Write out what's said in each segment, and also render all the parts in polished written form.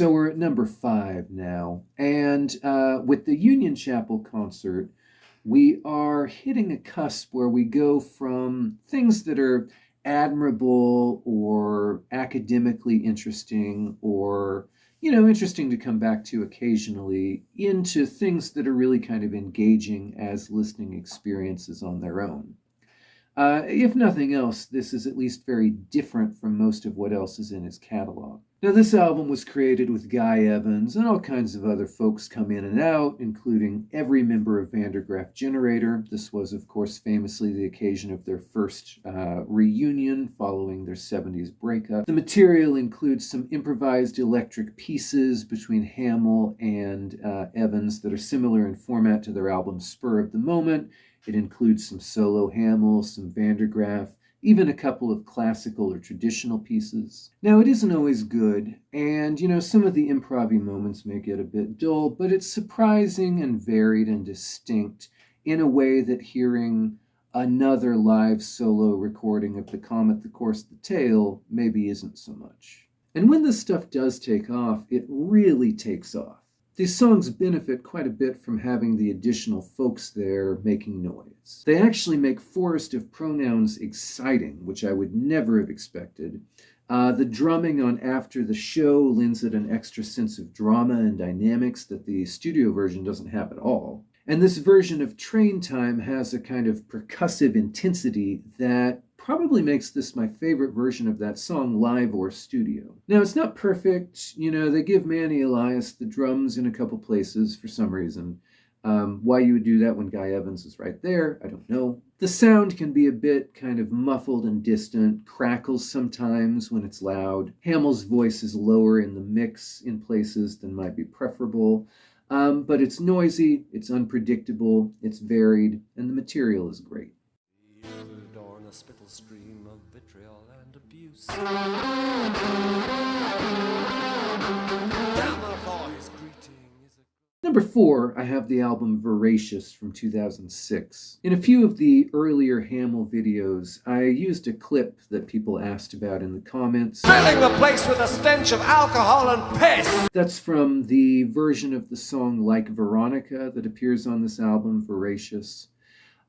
So we're at number 5 now. And with the Union Chapel concert, we are hitting a cusp where we go from things that are admirable or academically interesting or, interesting to come back to occasionally into things that are really kind of engaging as listening experiences on their own. If nothing else, this is at least very different from most of what else is in his catalog. Now, this album was created with Guy Evans, and all kinds of other folks come in and out, including every member of Vandergraaf Generator. This was, of course, famously the occasion of their first reunion following their 70s breakup. The material includes some improvised electric pieces between Hammill and Evans that are similar in format to their album Spur of the Moment. It includes some solo Hammill, some Vandergraaf, even a couple of classical or traditional pieces. Now, it isn't always good, and, some of the improv-y moments may get a bit dull, but it's surprising and varied and distinct in a way that hearing another live solo recording of The Comet, the Course, the Tail maybe isn't so much. And when this stuff does take off, it really takes off. These songs benefit quite a bit from having the additional folks there making noise. They actually make Forest of Pronouns exciting, which I would never have expected. The drumming on After the Show lends it an extra sense of drama and dynamics that the studio version doesn't have at all. And this version of Train Time has a kind of percussive intensity that probably makes this my favorite version of that song, live or studio. Now, it's not perfect. They give Manny Elias the drums in a couple places for some reason. Why you would do that when Guy Evans is right there, I don't know. The sound can be a bit kind of muffled and distant, crackles sometimes when it's loud. Hamill's voice is lower in the mix in places than might be preferable. But it's noisy, it's unpredictable, it's varied, and the material is great. A spittle stream of vitriol and abuse. Number 4, I have the album Veracious from 2006. In a few of the earlier Hammill videos, I used a clip that people asked about in the comments. Filling the place with a stench of alcohol and piss! That's from the version of the song Like Veronica that appears on this album, Veracious.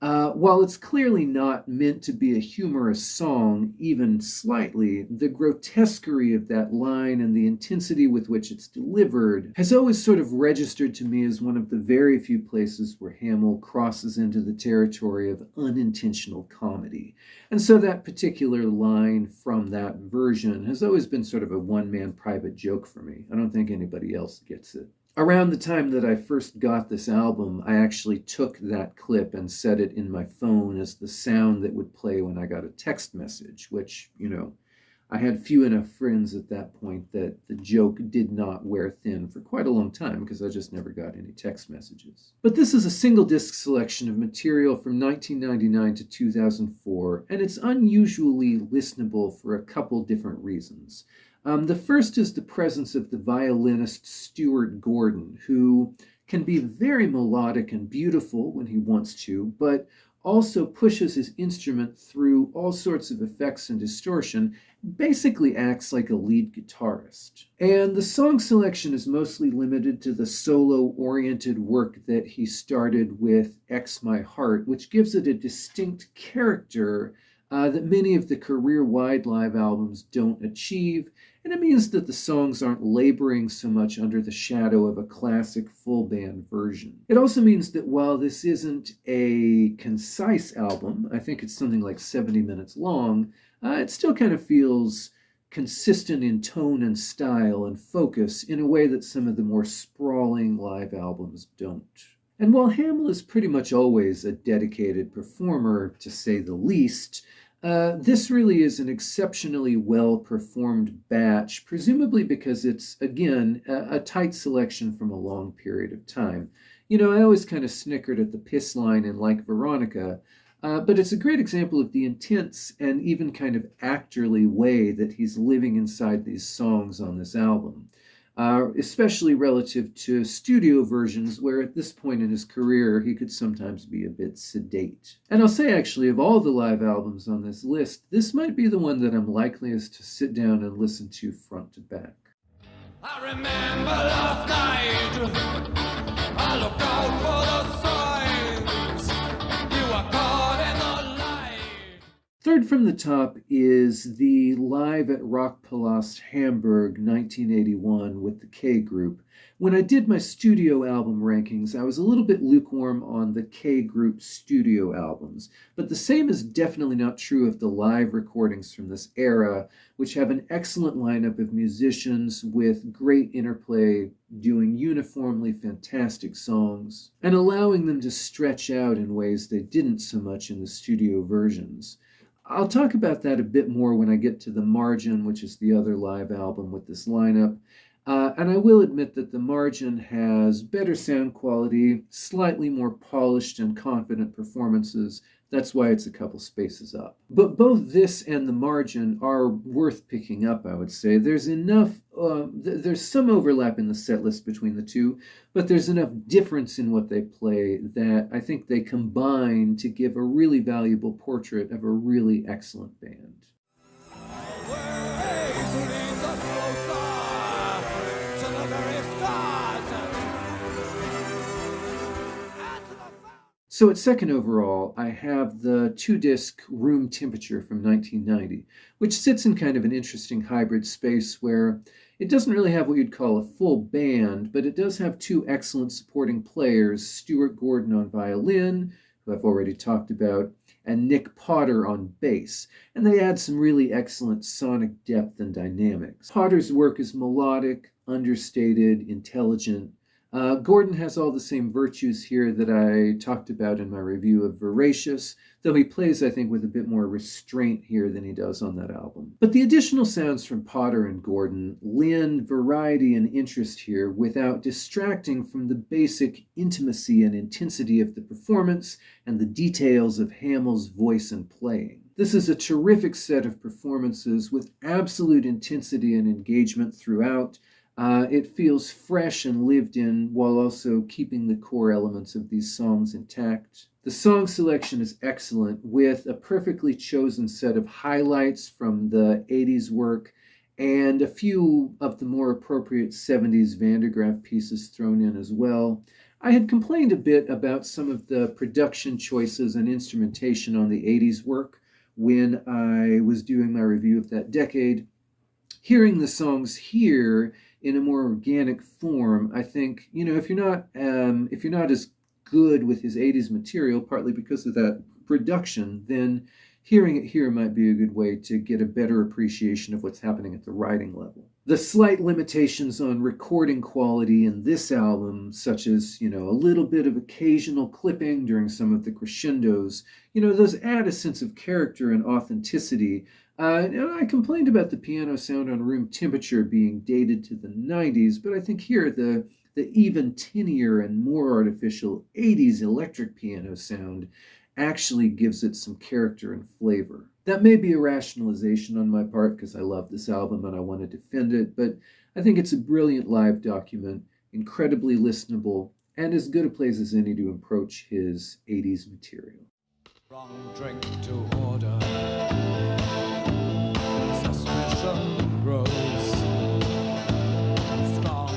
While it's clearly not meant to be a humorous song, even slightly, the grotesquerie of that line and the intensity with which it's delivered has always sort of registered to me as one of the very few places where Hammill crosses into the territory of unintentional comedy. And so that particular line from that version has always been sort of a one-man private joke for me. I don't think anybody else gets it. Around the time that I first got this album, I actually took that clip and set it in my phone as the sound that would play when I got a text message, which, I had few enough friends at that point that the joke did not wear thin for quite a long time because I just never got any text messages. But this is a single disc selection of material from 1999 to 2004, and it's unusually listenable for a couple different reasons. The first is the presence of the violinist Stuart Gordon, who can be very melodic and beautiful when he wants to, but also pushes his instrument through all sorts of effects and distortion, basically acts like a lead guitarist. And the song selection is mostly limited to the solo-oriented work that he started with X My Heart, which gives it a distinct character that many of the career-wide live albums don't achieve, and it means that the songs aren't laboring so much under the shadow of a classic full-band version. It also means that while this isn't a concise album, I think it's something like 70 minutes long, it still kind of feels consistent in tone and style and focus in a way that some of the more sprawling live albums don't. And while Hammill is pretty much always a dedicated performer, to say the least, this really is an exceptionally well-performed batch, presumably because it's, again, a tight selection from a long period of time. I always kind of snickered at the piss line in Like Veronica, but it's a great example of the intense and even kind of actorly way that he's living inside these songs on this album. Especially relative to studio versions where at this point in his career he could sometimes be a bit sedate. And I'll say actually, of all the live albums on this list, this might be the one that I'm likeliest to sit down and listen to front to back. I remember last night. I looked out for the signs. You were caught in the light. Third from the top is the Live at Rockpalast, Hamburg, 1981 with the K Group. When I did my studio album rankings, I was a little bit lukewarm on the K Group studio albums, but the same is definitely not true of the live recordings from this era, which have an excellent lineup of musicians with great interplay, doing uniformly fantastic songs, and allowing them to stretch out in ways they didn't so much in the studio versions. I'll talk about that a bit more when I get to The Margin, which is the other live album with this lineup. And I will admit that The Margin has better sound quality, slightly more polished and confident performances. That's why it's a couple spaces up. But both this and The Margin are worth picking up, I would say. There's some overlap in the set list between the two, but there's enough difference in what they play that I think they combine to give a really valuable portrait of a really excellent band. So at second overall, I have the 2-disc Room Temperature from 1990, which sits in kind of an interesting hybrid space where it doesn't really have what you'd call a full band, but it does have two excellent supporting players, Stuart Gordon on violin, who I've already talked about, and Nick Potter on bass, and they add some really excellent sonic depth and dynamics. Potter's work is melodic, understated, intelligent. Gordon has all the same virtues here that I talked about in my review of Veracious, though he plays, I think, with a bit more restraint here than he does on that album. But the additional sounds from Potter and Gordon lend variety and interest here without distracting from the basic intimacy and intensity of the performance and the details of Hamill's voice and playing. This is a terrific set of performances with absolute intensity and engagement throughout. It feels fresh and lived in while also keeping the core elements of these songs intact. The song selection is excellent, with a perfectly chosen set of highlights from the 80s work and a few of the more appropriate 70s Van der Graaf pieces thrown in as well. I had complained a bit about some of the production choices and instrumentation on the 80s work when I was doing my review of that decade. Hearing the songs here in a more organic form, I think, if you're not as good with his 80s material, partly because of that production, then hearing it here might be a good way to get a better appreciation of what's happening at the writing level. The slight limitations on recording quality in this album, such as, a little bit of occasional clipping during some of the crescendos, those add a sense of character and authenticity. I complained about the piano sound on Room Temperature being dated to the 90s, but I think here the even tinier and more artificial 80s electric piano sound actually gives it some character and flavor. That may be a rationalization on my part because I love this album and I want to defend it, but I think it's a brilliant live document, incredibly listenable, and as good a place as any to approach his 80s material. Wrong drink to order. Suspicion grows. Strong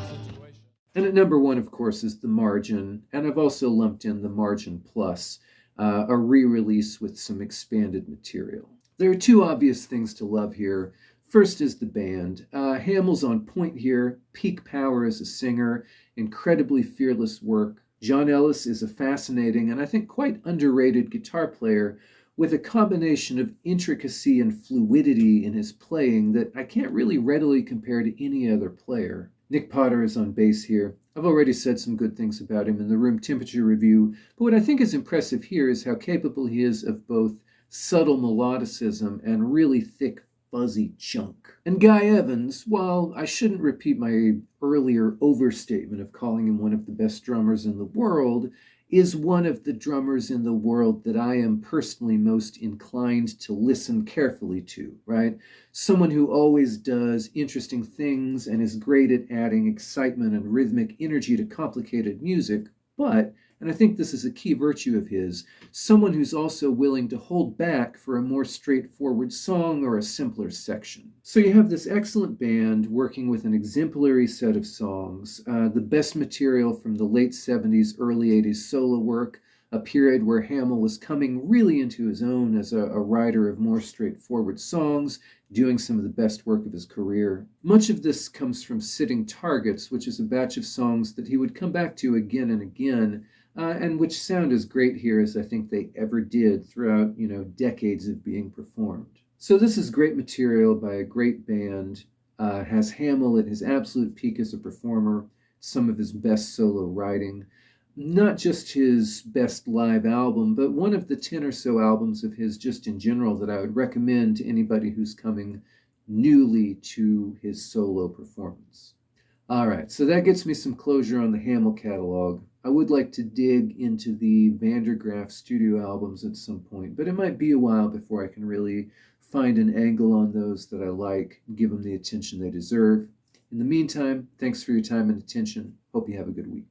situation. And at number one, of course, is The Margin, and I've also lumped in The Margin Plus, a re-release with some expanded material. There are two obvious things to love here. First is the band. Hamill's on point here, peak power as a singer, incredibly fearless work. John Ellis is a fascinating and I think quite underrated guitar player with a combination of intricacy and fluidity in his playing that I can't really readily compare to any other player. Nick Potter is on bass here. I've already said some good things about him in the Room Temperature review, but what I think is impressive here is how capable he is of both subtle melodicism and really thick, fuzzy chunk. And Guy Evans, while I shouldn't repeat my earlier overstatement of calling him one of the best drummers in the world, is one of the drummers in the world that I am personally most inclined to listen carefully to, right? Someone who always does interesting things and is great at adding excitement and rhythmic energy to complicated music, but And I think this is a key virtue of his, someone who's also willing to hold back for a more straightforward song or a simpler section. So you have this excellent band working with an exemplary set of songs, the best material from the late 70s, early 80s solo work, a period where Hammill was coming really into his own as a writer of more straightforward songs, doing some of the best work of his career. Much of this comes from Sitting Targets, which is a batch of songs that he would come back to again and again, and which sound as great here as I think they ever did throughout, decades of being performed. So this is great material by a great band, has Hammill at his absolute peak as a performer, some of his best solo writing, not just his best live album, but one of the 10 or so albums of his just in general that I would recommend to anybody who's coming newly to his solo performance. All right, so that gets me some closure on the Hammill catalog. I would like to dig into the Vandergraaf studio albums at some point, but it might be a while before I can really find an angle on those that I like, give them the attention they deserve. In the meantime, thanks for your time and attention. Hope you have a good week.